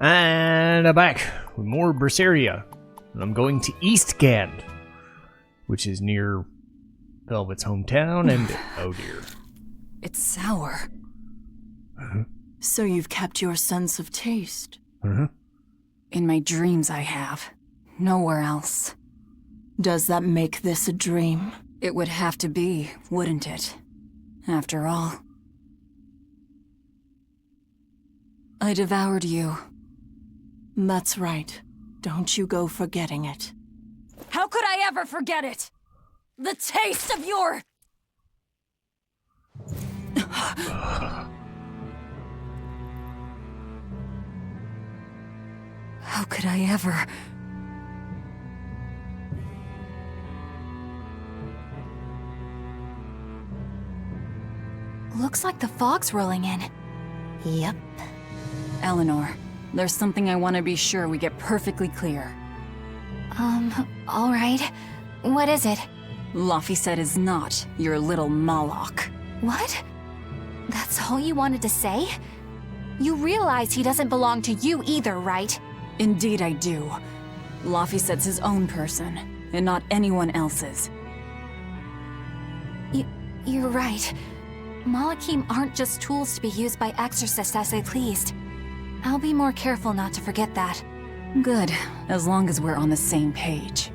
And I'm back with more Berseria. And I'm going to Eastgand, which is near Velvet's hometown, and oh dear. It's sour. Uh-huh. So you've kept your sense of taste? Uh-huh. In my dreams I have. Nowhere else. Does that make this a dream? It would have to be, wouldn't it? After all. I devoured you. That's right. Don't you go forgetting it. How could I ever forget it? The taste of your... How could I ever... Looks like the fog's rolling in. Yep. Eleanor, there's something I want to be sure we get perfectly clear. All right. What is it? Laphicet is not your little Moloch. What? That's all you wanted to say? You realize he doesn't belong to you either, right? Indeed I do. Laphicet's his own person, and not anyone else's. You're right. Malachim aren't just tools to be used by exorcists as they pleased. I'll be more careful not to forget that. Good, as long as we're on the same page.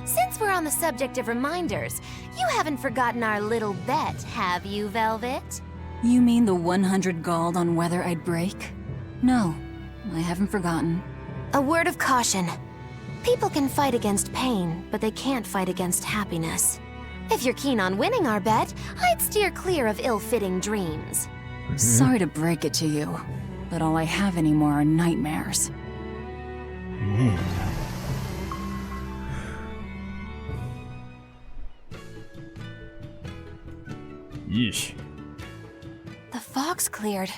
Since we're on the subject of reminders, you haven't forgotten our little bet, have you, Velvet? You mean the 100 gold on whether I'd break? No, I haven't forgotten. A word of caution. People can fight against pain, but they can't fight against happiness. If you're keen on winning our bet, I'd steer clear of ill-fitting dreams. Sorry to break it to you, but all I have anymore are nightmares. Yeesh. The fog's cleared.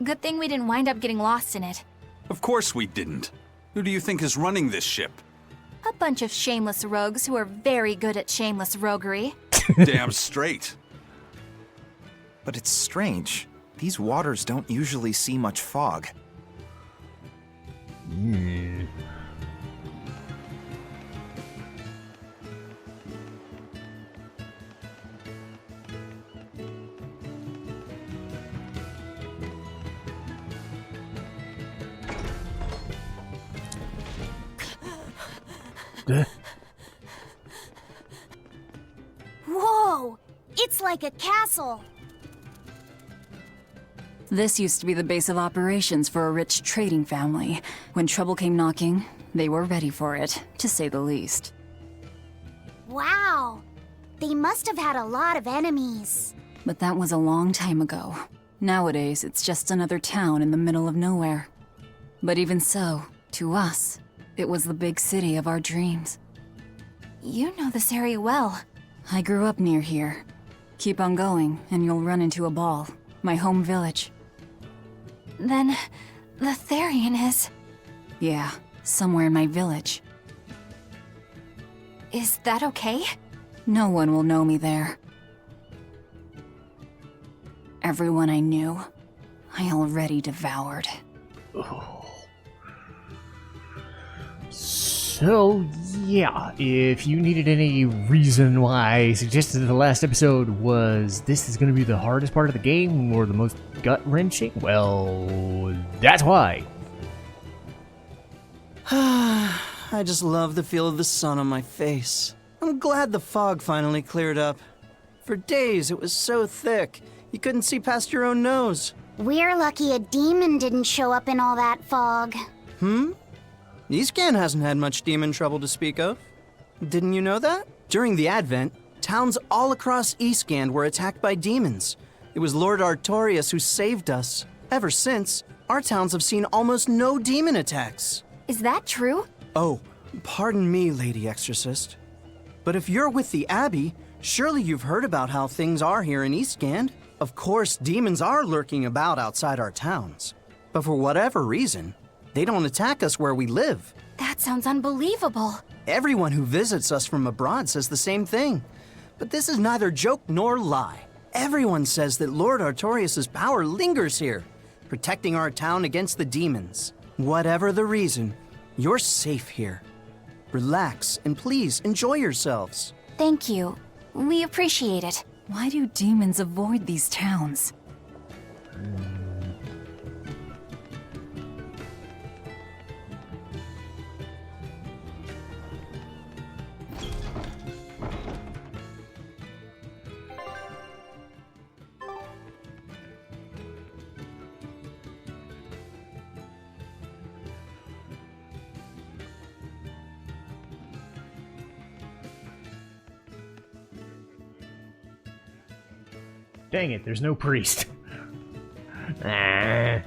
Good thing we didn't wind up getting lost in it. Of course we didn't. Who do you think is running this ship? A bunch of shameless rogues who are very good at shameless roguery. Damn straight. But it's strange. These waters don't usually see much fog. Whoa! It's like a castle! This used to be the base of operations for a rich trading family. When trouble came knocking, they were ready for it, to say the least. Wow! They must have had a lot of enemies. But that was a long time ago. Nowadays, it's just another town in the middle of nowhere. But even so, to us, it was the big city of our dreams. You know this area well. I grew up near here. Keep on going, and you'll run into a ball. My home village. Then, the Therian is... Yeah, somewhere in my village. Is that okay? No one will know me there. Everyone I knew, I already devoured. So, yeah, if you needed any reason why I suggested the last episode was this is going to be the hardest part of the game or the most gut-wrenching, well, that's why. I just love the feel of the sun on my face. I'm glad the fog finally cleared up. For days, it was so thick, you couldn't see past your own nose. We're lucky a demon didn't show up in all that fog. Eastgand hasn't had much demon trouble to speak of. Didn't you know that? During the Advent, towns all across Eastgand were attacked by demons. It was Lord Artorius who saved us. Ever since, our towns have seen almost no demon attacks. Is that true? Oh, pardon me, Lady Exorcist. But if you're with the Abbey, surely you've heard about how things are here in Eastgand. Of course, demons are lurking about outside our towns. But for whatever reason, they don't attack us where we live. That sounds unbelievable. Everyone who visits us from abroad says the same thing. But this is neither joke nor lie. Everyone says that Lord Artorius' power lingers here. protecting our town against the demons. Whatever the reason, you're safe here. Relax and please enjoy yourselves. Thank you. We appreciate it. Why do demons avoid these towns? Dang it, there's no priest. Ah.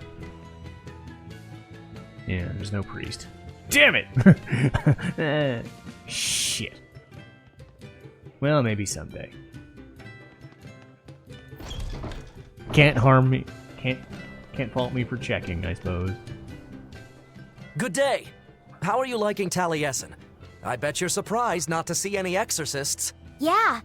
Yeah, there's no priest. Damn it! Shit. Well, maybe someday. Can't harm me. Can't fault me for checking, I suppose. Good day. How are you liking Taliesin? I bet you're surprised not to see any exorcists. Yeah,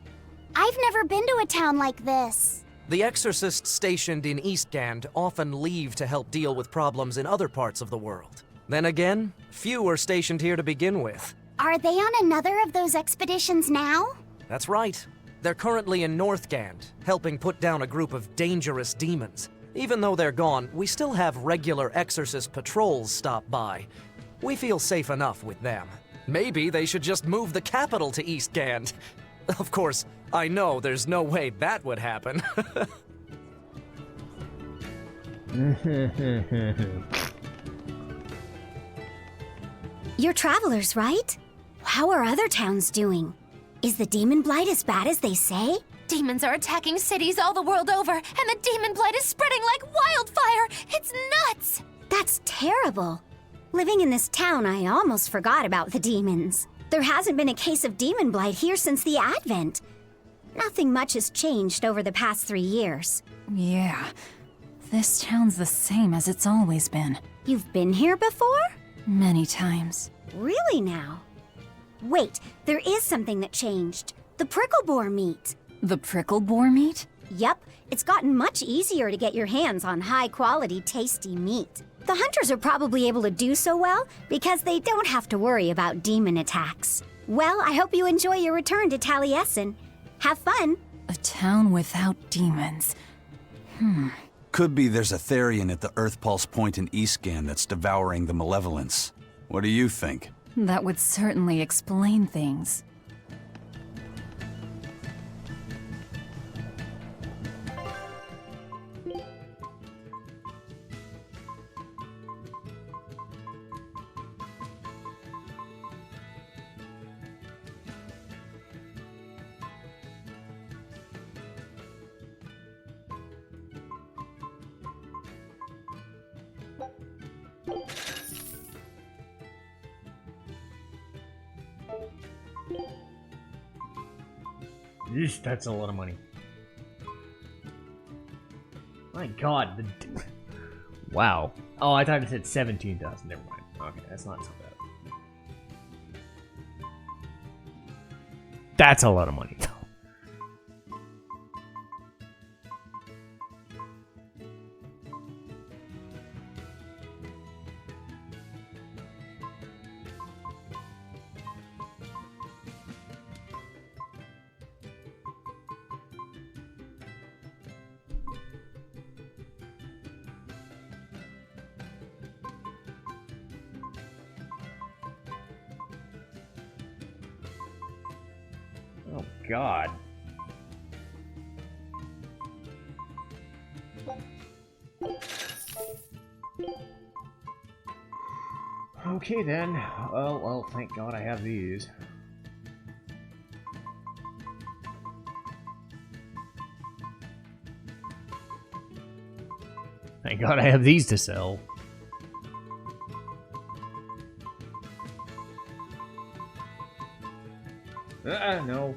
I've never been to a town like this. The exorcists stationed in Eastgand often leave to help deal with problems in other parts of the world. Then again, few are stationed here to begin with. Are they on another of those expeditions now? That's right. They're currently in Northgand, helping put down a group of dangerous demons. Even though they're gone, we still have regular exorcist patrols stop by. We feel safe enough with them. Maybe they should just move the capital to Eastgand. Of course, I know there's no way that would happen. You're travelers, right? How are other towns doing? Is the demon blight as bad as they say? Demons are attacking cities all the world over, and the demon blight is spreading like wildfire! It's nuts! That's terrible. Living in this town, I almost forgot about the demons. There hasn't been a case of demon blight here since the Advent. Nothing much has changed over the past 3 years. Yeah, this town's the same as it's always been. You've been here before? Many times. Really now? Wait, there is something that changed. The prickle boar meat. The prickle boar meat? Yep, it's gotten much easier to get your hands on high-quality, tasty meat. The hunters are probably able to do so well because they don't have to worry about demon attacks. Well, I hope you enjoy your return to Taliesin. Have fun. A town without demons. Could be there's a Therian at the Earth Pulse Point in Eastgand that's devouring the malevolence. What do you think? That would certainly explain things. Yeesh, that's a lot of money. My god, wow. Oh, I thought it said 17,000. Never mind. Okay, that's not so bad. That's a lot of money. Oh, God. Okay, then. Oh, well, thank God I have these. Thank God I have these to sell. No.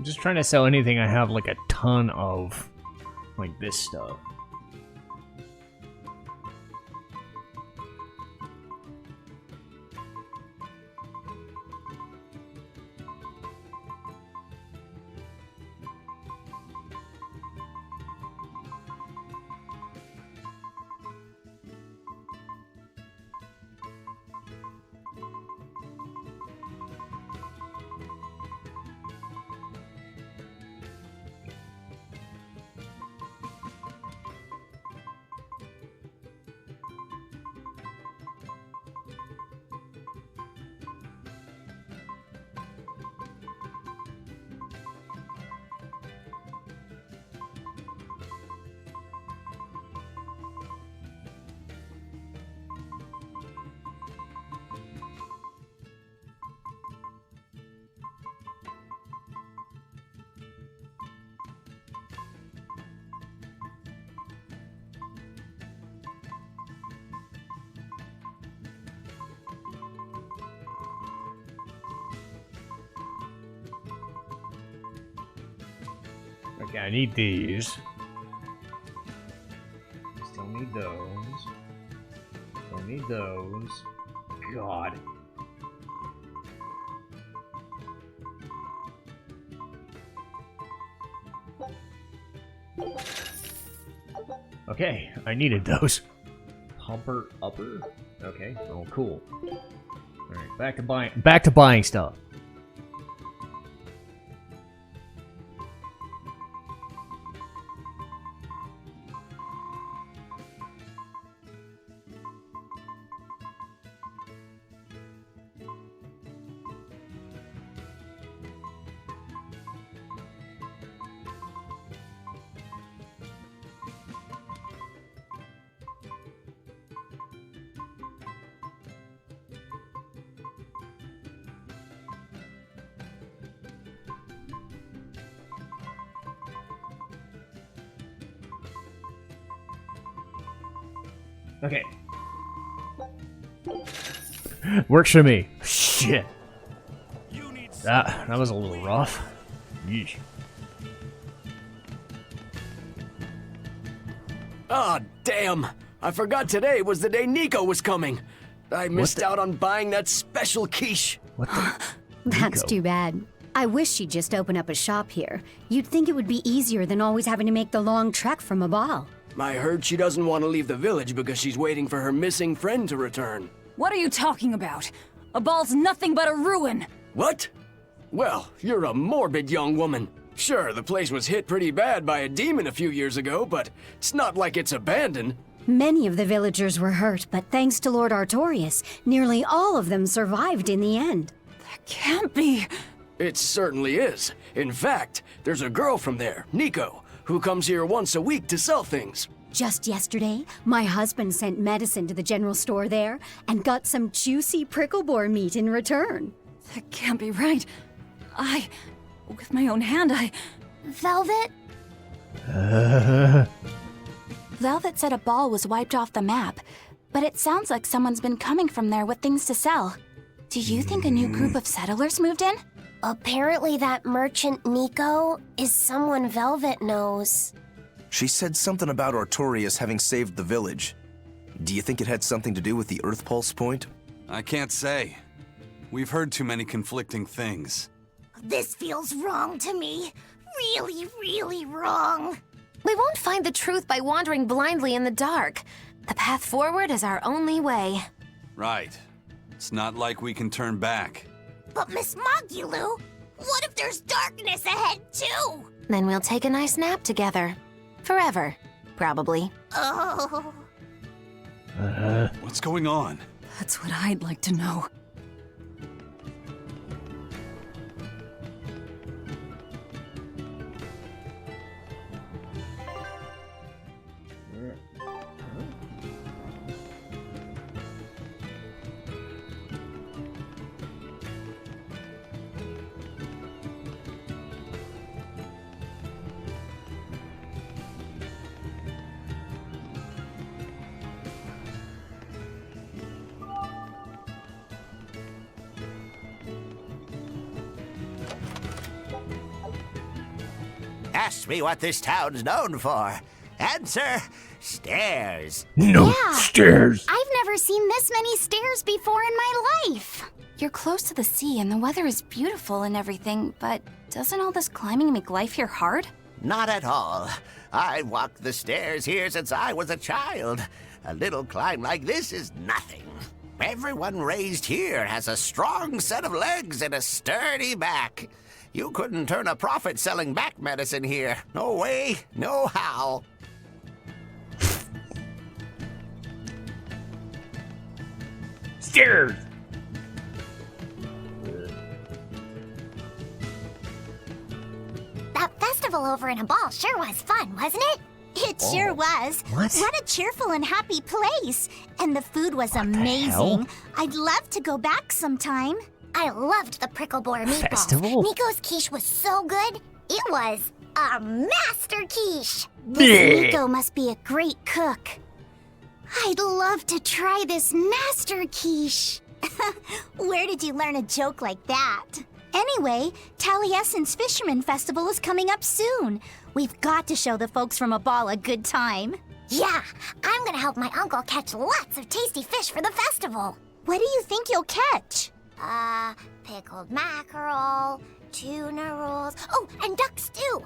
just trying to sell anything I have like a ton of, like this stuff. Okay, I need these. Still need those. Still need those. God. Okay, I needed those. Pumper upper. Okay, oh cool. Alright, back to buying stuff. Okay. Works for me. Shit. That was a little rough. Yeesh. Ah, damn! I forgot today was the day Nico was coming. I missed out on buying that special quiche. What the? That's Nico. too bad. I wish she'd just open up a shop here. You'd think it would be easier than always having to make the long trek from a ball. I heard she doesn't want to leave the village because she's waiting for her missing friend to return. What are you talking about? A ball's nothing but a ruin. What? Well, you're a morbid young woman. Sure, the place was hit pretty bad by a demon a few years ago, but it's not like it's abandoned. Many of the villagers were hurt, but thanks to Lord Artorius, nearly all of them survived in the end. That can't be. It certainly is. In fact, there's a girl from there, Nico, who comes here once a week to sell things. Just yesterday, my husband sent medicine to the general store there and got some juicy prickle boar meat in return. That can't be right. With my own hand, Velvet? Velvet said a ball was wiped off the map, but it sounds like someone's been coming from there with things to sell. Do you think a new group of settlers moved in? Apparently that merchant Nico is someone Velvet knows. She said something about Artorius having saved the village. Do you think it had something to do with the Earth Pulse point? I can't say. We've heard too many conflicting things. This feels wrong to me. Really, really wrong. We won't find the truth by wandering blindly in the dark. The path forward is our only way. Right. It's not like we can turn back. But Miss Mogulu, what if there's darkness ahead too? Then we'll take a nice nap together. Forever, probably. Oh. What's going on? that's what I'd like to know. Ask me what this town's known for. Answer, stairs. No Yeah. stairs. I've never seen this many stairs before in my life. You're close to the sea and the weather is beautiful and everything, but doesn't all this climbing make life here hard? Not at all. I walked the stairs here since I was a child. A little climb like this is nothing. Everyone raised here has a strong set of legs and a sturdy back. You couldn't turn a profit selling back medicine here. No way, no how. Stairs. That festival over in a ball sure was fun, wasn't it? It sure was. What? What a cheerful and happy place. And the food was hell? amazing. I'd love to go back sometime. I loved the prickle boar meatballs. Festival? Nico's quiche was so good. It was a master quiche. This Nico must be a great cook. I'd love to try this master quiche. Where did you learn a joke like that? Anyway, Taliesin's Fisherman Festival is coming up soon. We've got to show the folks from Abal a good time. Yeah, I'm gonna help my uncle catch lots of tasty fish for the festival. What do you think you'll catch? Pickled mackerel, tuna rolls, oh, and duck stew.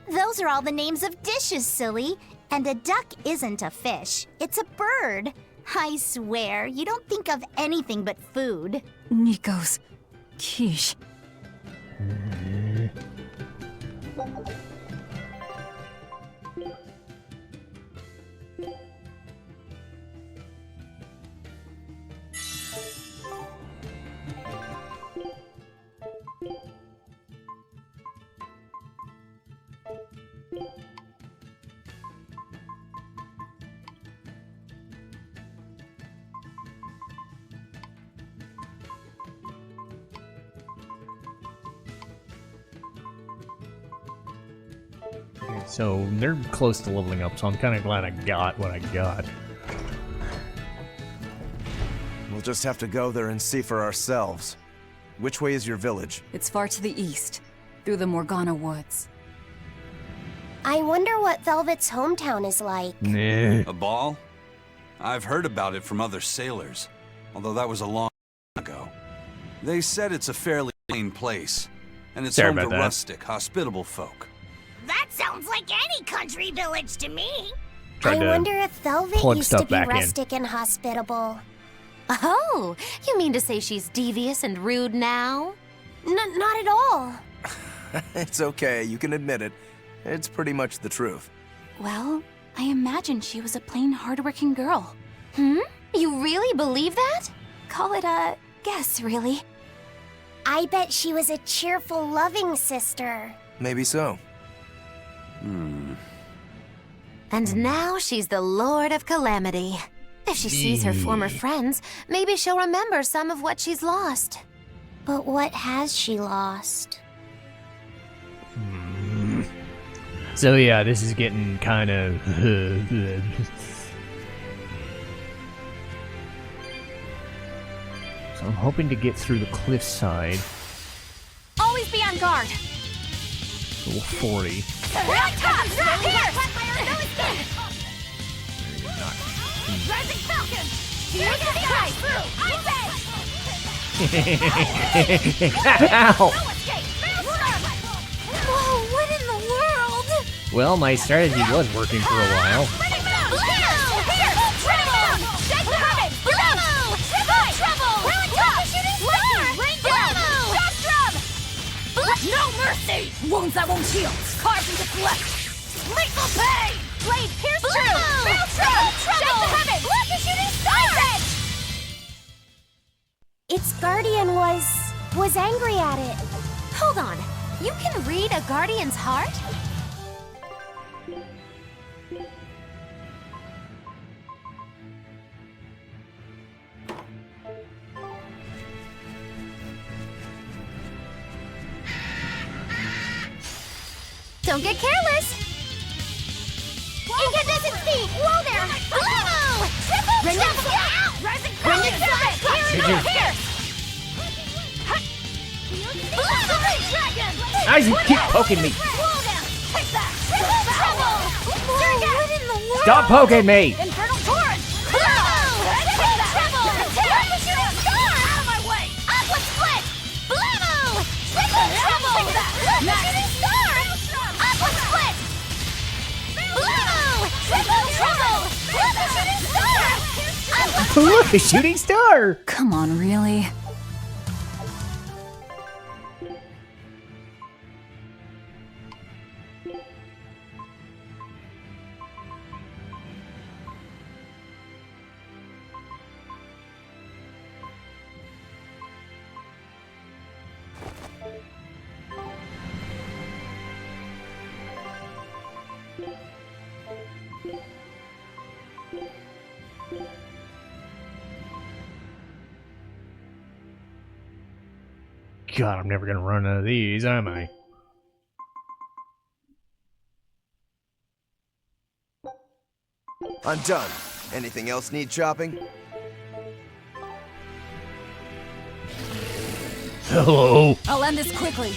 Those are all the names of dishes, silly. And a duck isn't a fish, it's a bird. I swear, you don't think of anything but food. Nico's quiche. So they're close to leveling up, so I'm kind of glad I got what I got. We'll just have to go there and see for ourselves. Which way is your village? It's far to the east, through the Morgana woods. I wonder what Velvet's hometown is like. Nah. A ball? I've heard about it from other sailors, although that was a long time ago. They said it's a fairly plain place, and it's Sorry home to about that. rustic, hospitable folk. That sounds like any country village to me. Tried I to wonder if Velvet plug used to stuff be back in. rustic and hospitable. Oh, you mean to say she's devious and rude now? Not at all. It's okay, you can admit it. It's pretty much the truth. Well, I imagined she was a plain, hardworking girl. You really believe that? Call it a guess, really. I bet she was a cheerful, loving sister. Maybe so. And now she's the Lord of Calamity. If she sees her former friends, maybe she'll remember some of what she's lost. But what has she lost? So yeah, this is getting kind of. So I'm hoping to get through the cliffside. Always be on guard. Level 40. Rising Falcon! Here's the sky! Ow! Whoa, what in the world? Well, my strategy was working for a while. No mercy! Wounds that won't heal! Carved into flesh! Lethal pain! Blade pierce through! Trouble! Shake the heaven! Like a shooting star! Its guardian was angry at it. Hold on, you can read a guardian's heart? Don't get careless! Incandescent feet! Whoa there! Blue! Triple jump! Rising Brendan Falcon! Here! Blue! Dragon! Guys, you keep poking me. Stop poking me! Infernal torrent! Triple! Attack the shooting star! Out of my way! Upward split! Blammo! Triple trouble! Look the shooting star! Upward split! Blammo! Triple trouble! Look the shooting star! Look, a shooting star! Come on, really? God, I'm never gonna run out of these, am I? I'm done. Anything else need chopping? Hello? I'll end this quickly.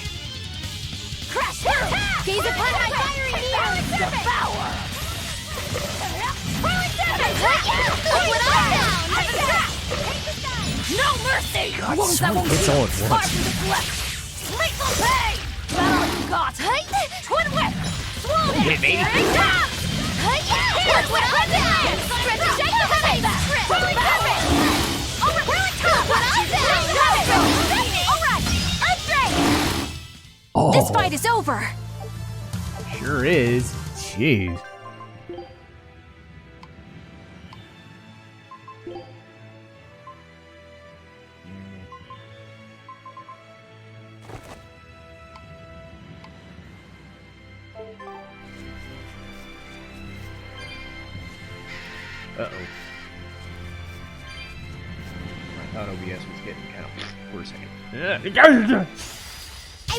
Crash through! Gaze upon my fiery needle! Devour! Look what I found! No mercy! God, Wounds so that won't hits all heal. at Far once. from deflect. Lethal pay! Battle you got! Twin whip! Swoon! Hit me. Here it comes! Look what I found! Shake the heavy! Rolling perfect! Over! Here it comes! Look what I found! Alright! Earthdrake! Oh, This fight is over! sure is. Jeez. Uh-oh. I thought OBS was getting kind of for a second. I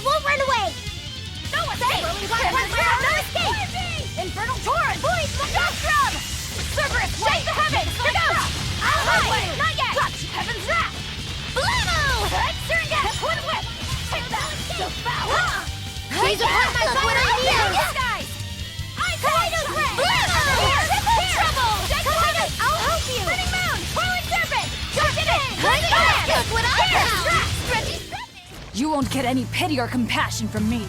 won't run away! No escape! No escape! Infernal torrent! Boys, look out! Scrub! Cerberus, shake the heavens! Here goes! Out of my way! Not yet! Touch! Heaven's wrath! Blammo! Syringa! Twin whip! Take that! Devour! Gaze upon my fiery skies! Kaido's ray! Blammo! Triple trouble! I'll help you! Spinning moon! Whirling serpent! Charge it in! Look what I found! Stretchy! You won't get any pity or compassion from me.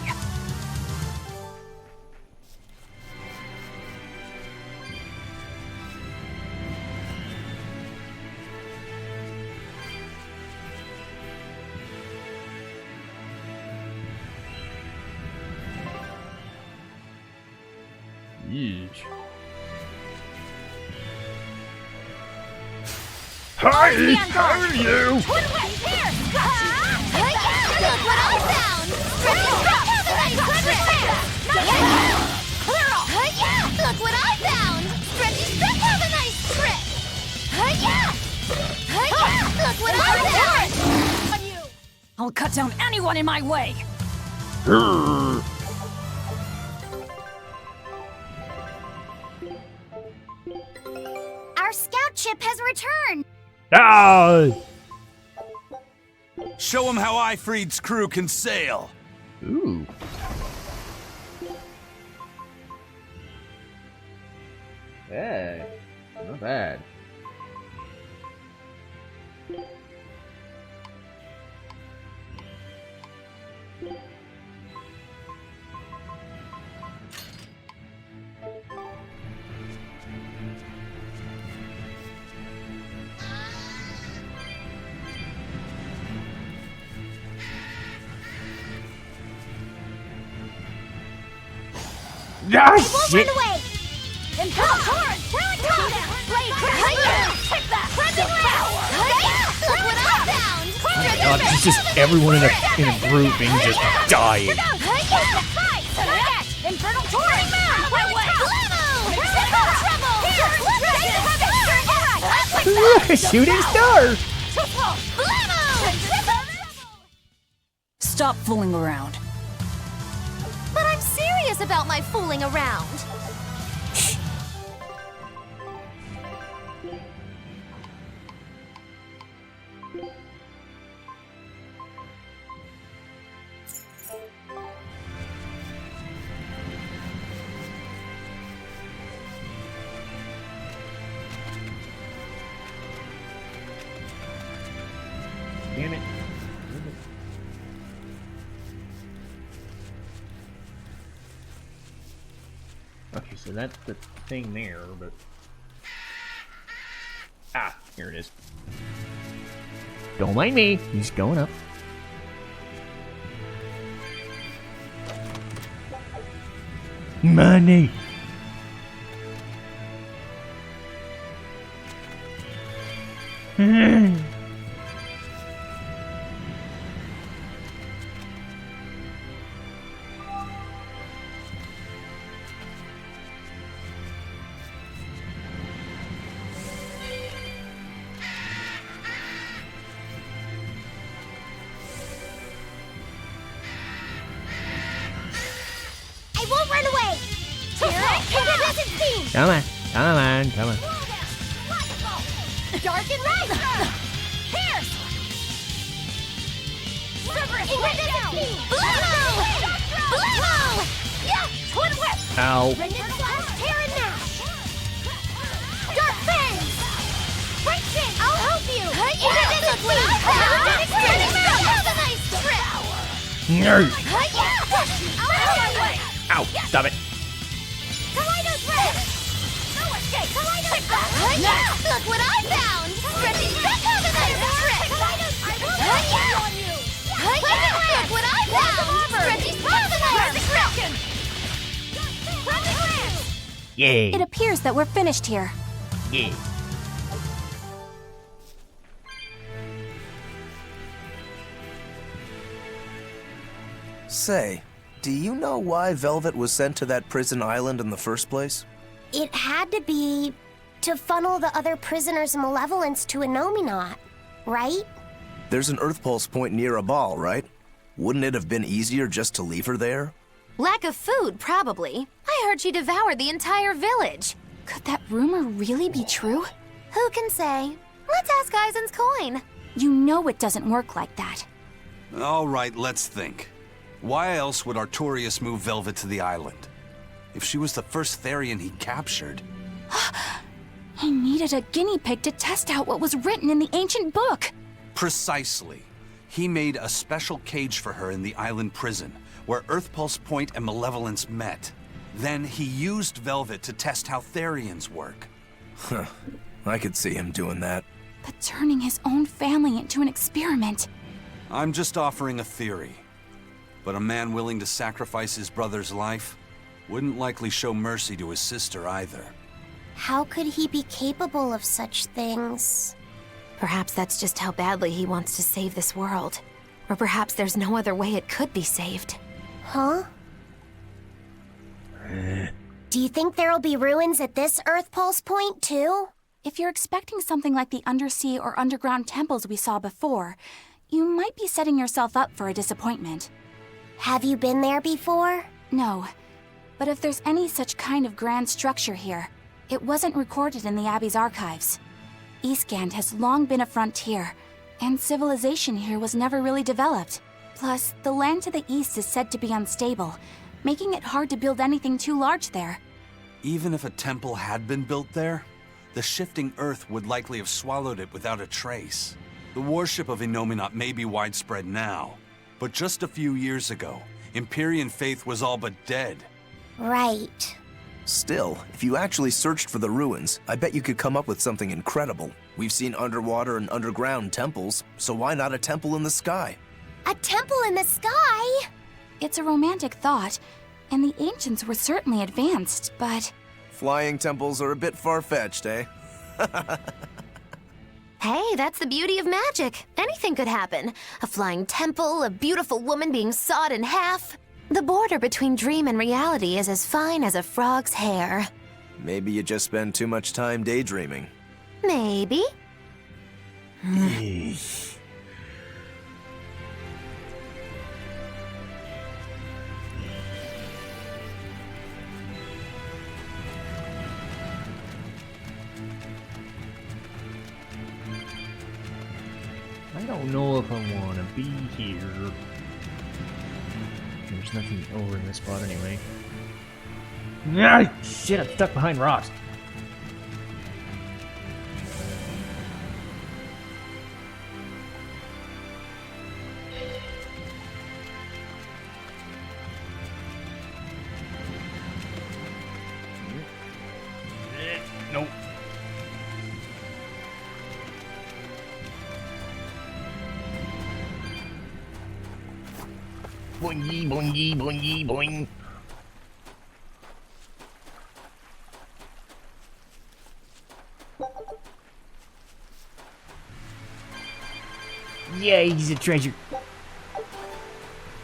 Yeesh. Hi! How are you? Twin whip! Here! Look what I found! Look what I found! Stretchy strip of a nice strip! Look what I found! I'll cut down anyone in my way! Our scout ship has returned! Ah! Show him how Ifreed's crew can sail. Ooh. Hey, not bad. Ah, shit! Run away! Infernal torrent! Here it comes! Blade take that! Look what I found! God, it's just everyone in a group and just dying. Infernal torrent! Look, a shooting star! Stop fooling around. But I'm serious about my fooling around. So that's the thing there, but... Ah, here it is. Don't mind me. He's going up. Money. I won't run away! Incandescent beam! Come on, come on, come on. Dark and red! Pierce! Cerberus, incandescent beam! Blow! Yeah! Twin whip! Ow. Radiant slash, tear and mash! Dark fangs! Friction! I'll help you! Incandescent beam! Have a nice trip! Nerd. I'll Ow, stop it. Kaleido thread! No escape! Kaleido thread! Look what I found! Stretchy stretch has a nice trick! Look what I found! Stretchy stretch has a nice trick! Yay. It appears that we're finished here. Yeah. Say, do you know why Velvet was sent to that prison island in the first place? It had to be to funnel the other prisoners' malevolence to Innominat, right? There's an Earth Pulse point near a ball, right? Wouldn't it have been easier just to leave her there? Lack of food, probably. I heard she devoured the entire village. Could that rumor really be true? Who can say? Let's ask Eisen's coin. You know it doesn't work like that. All right, let's think. Why else would Artorias move Velvet to the island? If she was the first Therian he captured... He needed a guinea pig to test out what was written in the ancient book. Precisely. He made a special cage for her in the island prison, where Earth Pulse Point and Malevolence met. Then he used Velvet to test how Therians work. Huh. I could see him doing that. But turning his own family into an experiment. I'm just offering a theory. But a man willing to sacrifice his brother's life wouldn't likely show mercy to his sister either. How could he be capable of such things? Perhaps that's just how badly he wants to save this world. Or perhaps there's no other way it could be saved. Huh? Do you think there'll be ruins at this Earth Pulse point, too? If you're expecting something like the undersea or underground temples we saw before, you might be setting yourself up for a disappointment. Have you been there before? No. But if there's any such kind of grand structure here, it wasn't recorded in the Abbey's archives. Eastgand has long been a frontier, and civilization here was never really developed. Plus, the land to the east is said to be unstable, making it hard to build anything too large there. Even if a temple had been built there, the shifting earth would likely have swallowed it without a trace. The worship of Innominat may be widespread now, but just a few years ago, Empyrean faith was all but dead. Right. Still, if you actually searched for the ruins, I bet you could come up with something incredible. We've seen underwater and underground temples, so why not a temple in the sky? A temple in the sky? It's a romantic thought, and the ancients were certainly advanced, but... Flying temples are a bit far-fetched, eh? Hey, that's the beauty of magic. Anything could happen. A flying temple, a beautiful woman being sawed in half. The border between dream and reality is as fine as a frog's hair. Maybe you just spend too much time daydreaming. Maybe. I don't know if I want to be here. There's nothing over in this spot anyway. Ah, shit, I'm stuck behind rocks. Boingy, boingy, boingy, boing. Yay, he's a treasure.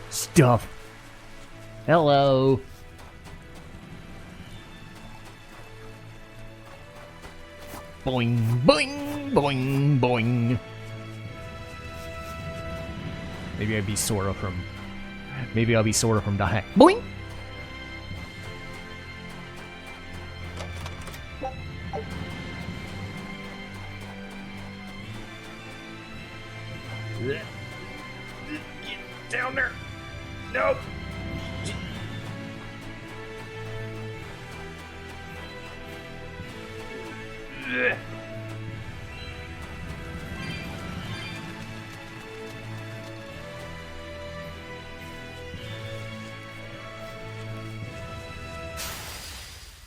Stuff. Hello. Boing, boing, boing, boing. Maybe I'll be Sora from Die. Boing. Get down there. Nope.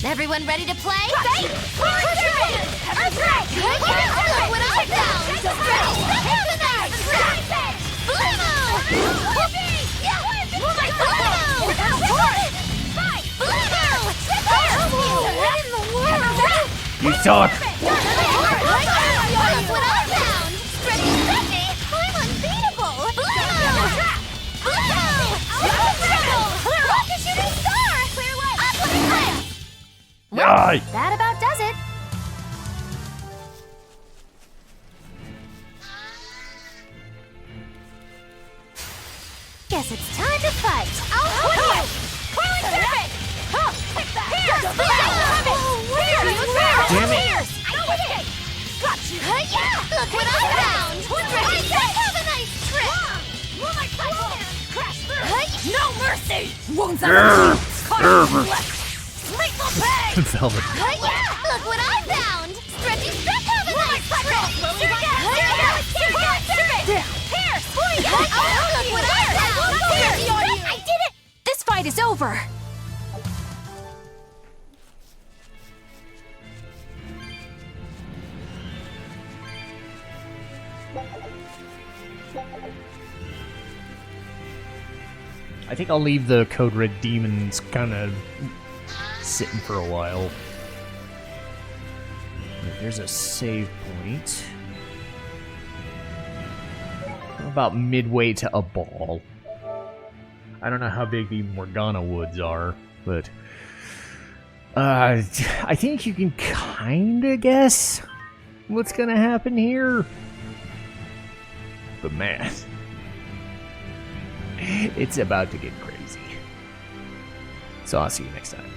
Everyone ready to play? Ready? Earthquake! Look what I found! You suck! What I found! I'm unbeatable! Rocket shooting star! Clear light! Die! That about does it. Guess it's time to fight. I'll Coiling serpent! Take that! Here! Damn it! Got you! Yeah! Look what I found! Have a nice trip! Crash through! No mercy! Wounds out! Lethal pay! Velvet. Yeah! Look what I found! Stretchy stretch have a nice trip! Here! Look what I found! I did it! This fight is over! I think I'll leave the Code Red demons kind of sitting for a while. There's a save point. About midway to a ball. I don't know how big the Morgana Woods are, but I think you can kinda guess what's gonna happen here. But man, it's about to get crazy. So I'll see you next time.